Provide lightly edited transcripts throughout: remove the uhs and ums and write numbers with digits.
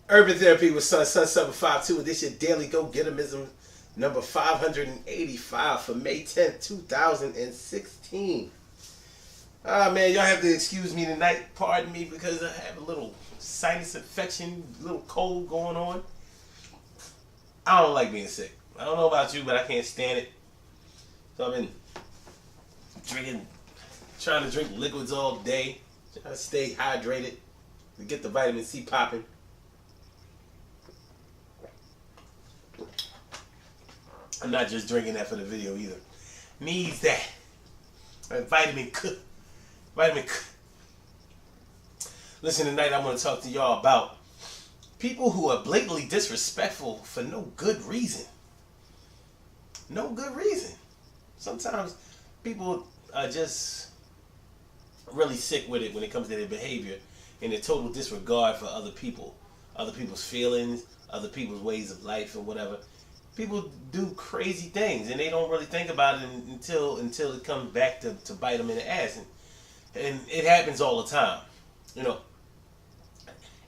Urban Therapy with Sun 752. This your daily go getimism number 585 for May 10th, 2016. Ah man, y'all have to excuse me tonight. Pardon me because I have a little sinus infection, a little cold going on. I don't like being sick. I don't know about you, but I can't stand it. So I've been drinking, trying to drink liquids all day, trying to stay hydrated, to get the vitamin C popping. I'm not just drinking that for the video either. Needs that. Vitamin C. Vitamin C. Listen, tonight I'm going to talk to y'all about people who are blatantly disrespectful for no good reason. No good reason. Sometimes people are just really sick with it when it comes to their behavior and their total disregard for other people, other people's feelings, other people's ways of life or whatever. People do crazy things and they don't really think about it until it comes back to bite them in the ass. And it happens all the time. You know,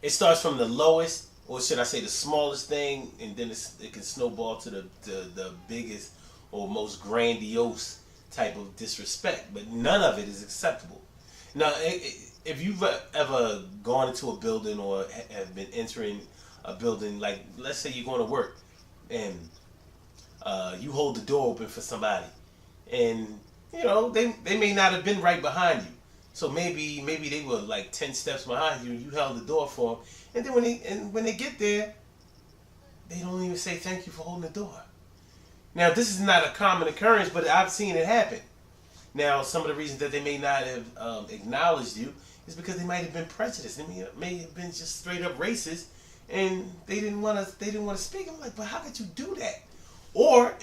it starts from the lowest, or should I say the smallest thing, and then it can snowball to the biggest or most grandiose type of disrespect. But none of it is acceptable. Now, if you've ever gone into a building or have been entering a building, like let's say you're going to work, and you hold the door open for somebody, and you know they may not have been right behind you, so maybe they were like 10 steps behind you, and you held the door for them, and then when they get there, they don't even say thank you for holding the door. Now this is not a common occurrence, but I've seen it happen. Now some of the reasons that they may not have acknowledged you is because they might have been prejudiced. They may have been just straight up racist, and they didn't want to speak. I'm like, but how could you do that? Or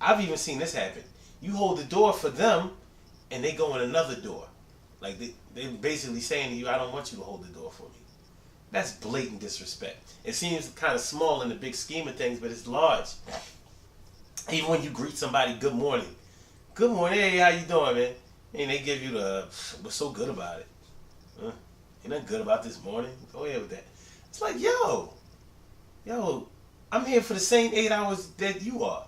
I've even seen this happen. You hold the door for them, and they go in another door. Like they're basically saying to you, I don't want you to hold the door for me. That's blatant disrespect. It seems kind of small in the big scheme of things, but it's large. Even when you greet somebody, good morning. Good morning, hey, how you doing, man? And they give you the, what's so good about it? Ain't nothing good about this morning? Go ahead with that. It's like, yo, I'm here for the same 8 hours that you are.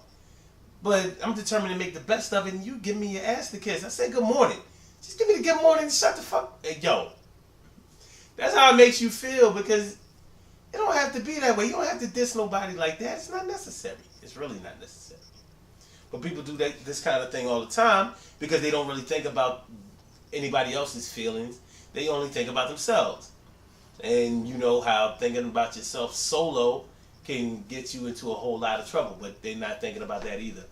But I'm determined to make the best of it, and you give me your ass to kiss. I say good morning. Just give me the good morning and shut the fuck. Hey, yo. That's how it makes you feel, because it don't have to be that way. You don't have to diss nobody like that. It's not necessary. It's really not necessary. But people do this kind of thing all the time because they don't really think about anybody else's feelings. They only think about themselves. And you know how thinking about yourself solo can get you into a whole lot of trouble, but they're not thinking about that either.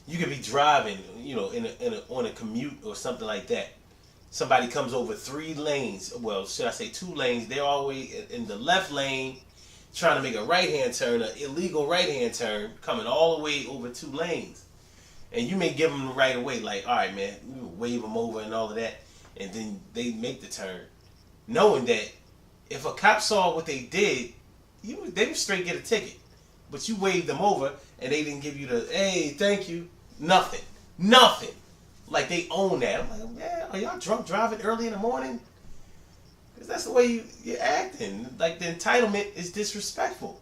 You could be driving, you know, on a commute or something like that. Somebody comes over 3 lanes, well, should I say 2 lanes? They're always in the left lane, trying to make a right-hand turn, an illegal right-hand turn, coming all the way over 2 lanes. And you may give them the right of way, like, all right, man, you wave them over and all of that, and then they make the turn, knowing that if a cop saw what they did, they would straight get a ticket. But you waved them over, and they didn't give you the, hey, thank you, nothing. Like they own that. I'm like, man, are y'all drunk driving early in the morning? Because that's the way you're acting. Like the entitlement is disrespectful.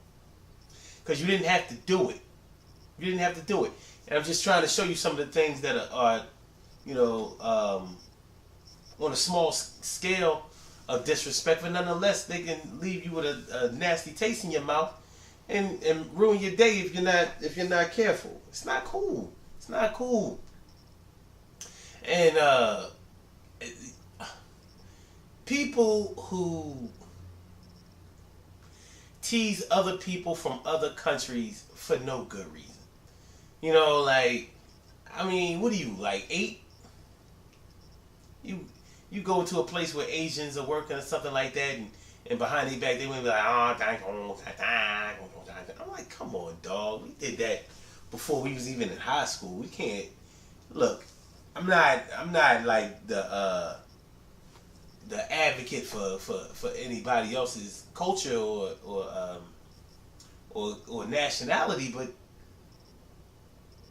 Because you didn't have to do it. And I'm just trying to show you some of the things that are you know, on a small scale of disrespect, but nonetheless, they can leave you with a nasty taste in your mouth and ruin your day if you're not careful. It's not cool. And people who tease other people from other countries for no good reason. You know, like, I mean, what are you, like 8? You go to a place where Asians are working or something like that, and behind their back they would be like, oh, I'm like, come on, dog. We did that before we was even in high school. We can't look. I'm not like the advocate for anybody else's culture or nationality, but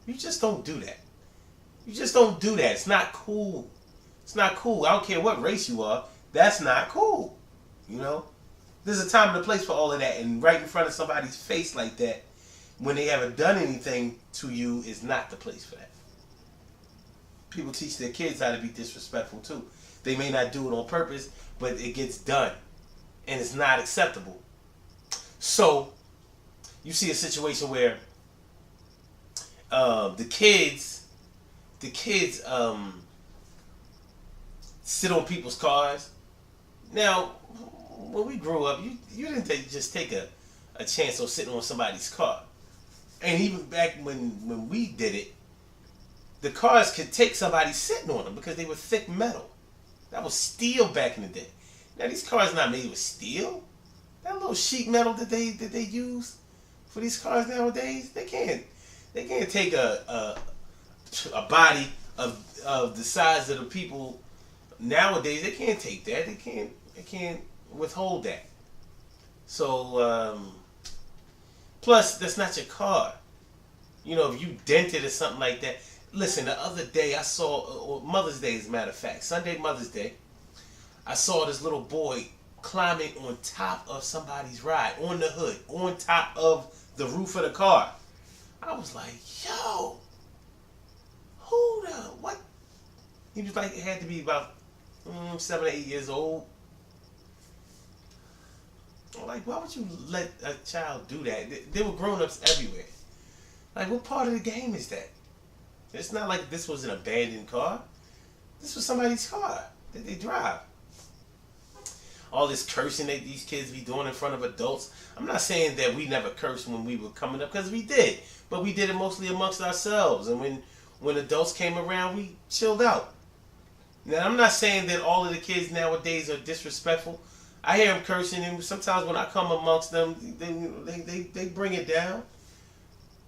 you just don't do that. It's not cool. I don't care what race you are. That's not cool. You know, there's a time and a place for all of that, and right in front of somebody's face like that, when they haven't done anything to you, is not the place for that. People teach their kids how to be disrespectful too. They may not do it on purpose, but it gets done, and it's not acceptable. So you see a situation where the kids sit on people's cars. Now, when we grew up, you didn't just take a chance on sitting on somebody's car. And even back when we did it, the cars could take somebody sitting on them because they were thick metal. That was steel back in the day. Now these cars not made with steel. That little sheet metal that they use for these cars nowadays, they can't take a body of the size of the people nowadays. They can't take that. They can't withhold that. So plus that's not your car. You know, if you dented or something like that. Listen, the other day I saw, Mother's Day as a matter of fact, Sunday Mother's Day, I saw this little boy climbing on top of somebody's ride, on the hood, on top of the roof of the car. I was like, yo, who the, what? He was like, it had to be about 7 or 8 years old. I'm like, why would you let a child do that? There were grown-ups everywhere. Like, what part of the game is that? It's not like this was an abandoned car. This was somebody's car that they drive. All this cursing that these kids be doing in front of adults. I'm not saying that we never cursed when we were coming up, because we did. But we did it mostly amongst ourselves. And when adults came around, we chilled out. Now, I'm not saying that all of the kids nowadays are disrespectful. I hear them cursing, and sometimes when I come amongst them, they bring it down.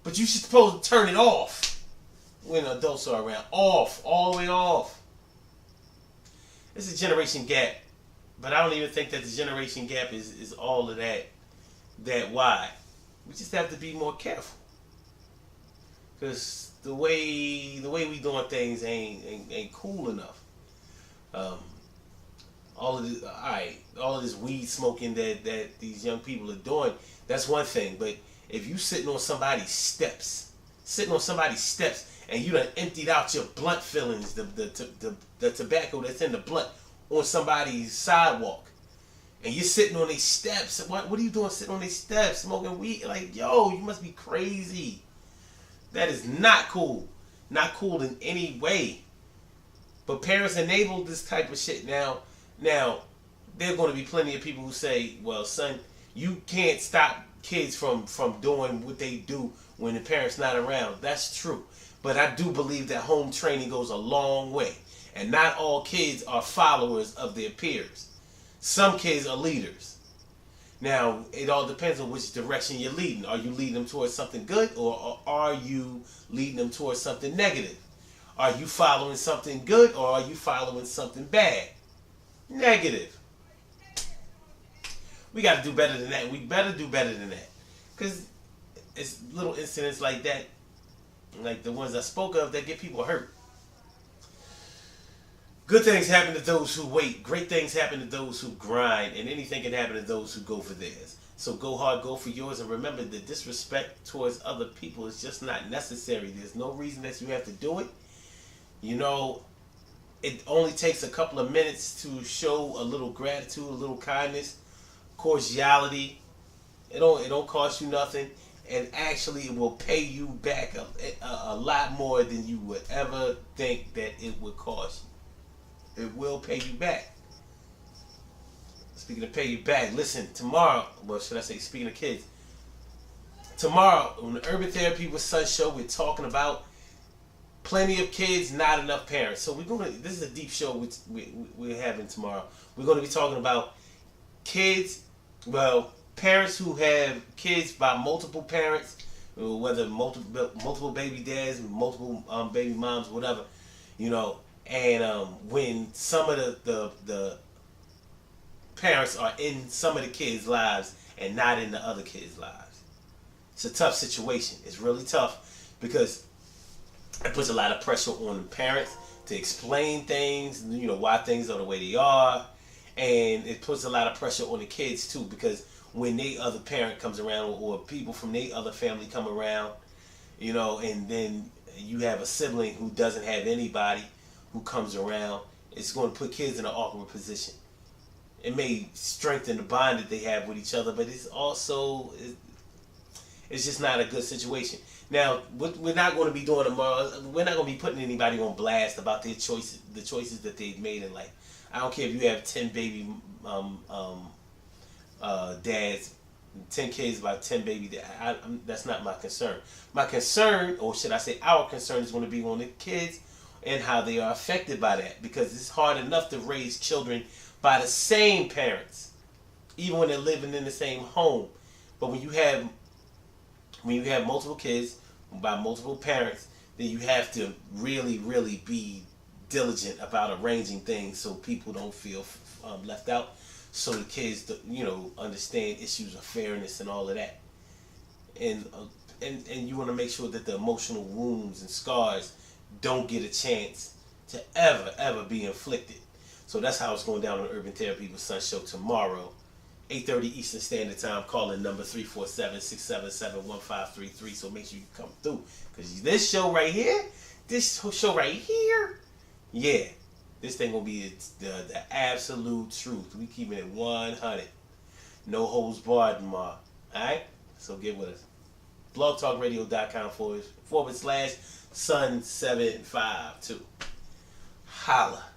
But you're supposed to turn it off when adults are around. Off. All the way off. It's a generation gap. But I don't even think that the generation gap is all of that wide. We just have to be more careful. Because the way we doing things ain't cool enough. All of this weed smoking that these young people are doing, that's one thing. But if you sitting on somebody's steps, and you done emptied out your blunt fillings, the tobacco that's in the blunt, on somebody's sidewalk, and you're sitting on these steps, what are you doing sitting on these steps smoking weed? Like, yo, you must be crazy. That is not cool. Not cool in any way. But parents enable this type of shit now. Now, there are going to be plenty of people who say, well, son, you can't stop kids from doing what they do when the parent's not around. That's true. But I do believe that home training goes a long way. And not all kids are followers of their peers. Some kids are leaders. Now, it all depends on which direction you're leading. Are you leading them towards something good, or are you leading them towards something negative? Are you following something good, or are you following something bad? Negative. We got to do better than that. We better do better than that. Because it's little incidents like that, like the ones I spoke of, that get people hurt. Good things happen to those who wait. Great things happen to those who grind. And anything can happen to those who go for theirs. So go hard, go for yours. And remember, the disrespect towards other people is just not necessary. There's no reason that you have to do it. You know, it only takes a couple of minutes to show a little gratitude, a little kindness, cordiality. It don't cost you nothing. And actually, it will pay you back a lot more than you would ever think that it would cost you. It will pay you back. Speaking of pay you back, listen, tomorrow, well, should I say, speaking of kids, tomorrow on the Urban Therapy with Son show, we're talking about plenty of kids, not enough parents. So this is a deep show we're having tomorrow. We're going to be talking about kids, well, parents who have kids by multiple parents, whether multiple baby dads, multiple baby moms, whatever, you know. And when some of the parents are in some of the kids' lives and not in the other kids' lives. It's a tough situation. It's really tough because it puts a lot of pressure on the parents to explain things, you know, why things are the way they are. and it puts a lot of pressure on the kids too, because when they other parent comes around, or people from their other family come around, you know, and then you have a sibling who doesn't have anybody who comes around, it's going to put kids in an awkward position. It may strengthen the bond that they have with each other, but it's also it's just not a good situation. Now, what we're not going to be doing tomorrow, we're not going to be putting anybody on blast about their choices, the choices that they've made in life. I don't care if you have 10 baby dads, 10 kids, about 10 baby dads. That's not my concern. My concern, or should I say our concern, is going to be on the kids and how they are affected by that. Because it's hard enough to raise children by the same parents, even when they're living in the same home. But when you have multiple kids by multiple parents, then you have to really, really be diligent about arranging things so people don't feel left out. So the kids, you know, understand issues of fairness and all of that. And you want to make sure that the emotional wounds and scars don't get a chance to ever be inflicted. So that's how it's going down on Urban Therapy with Son show tomorrow, 8:30 Eastern Standard Time. Call in number 347-677-1533. So make sure you come through, because this show right here, yeah, this thing gonna be the absolute truth. We keeping it 100, no holds barred, tomorrow. All right, so get with us. blogtalkradio.com /Son752. Holla.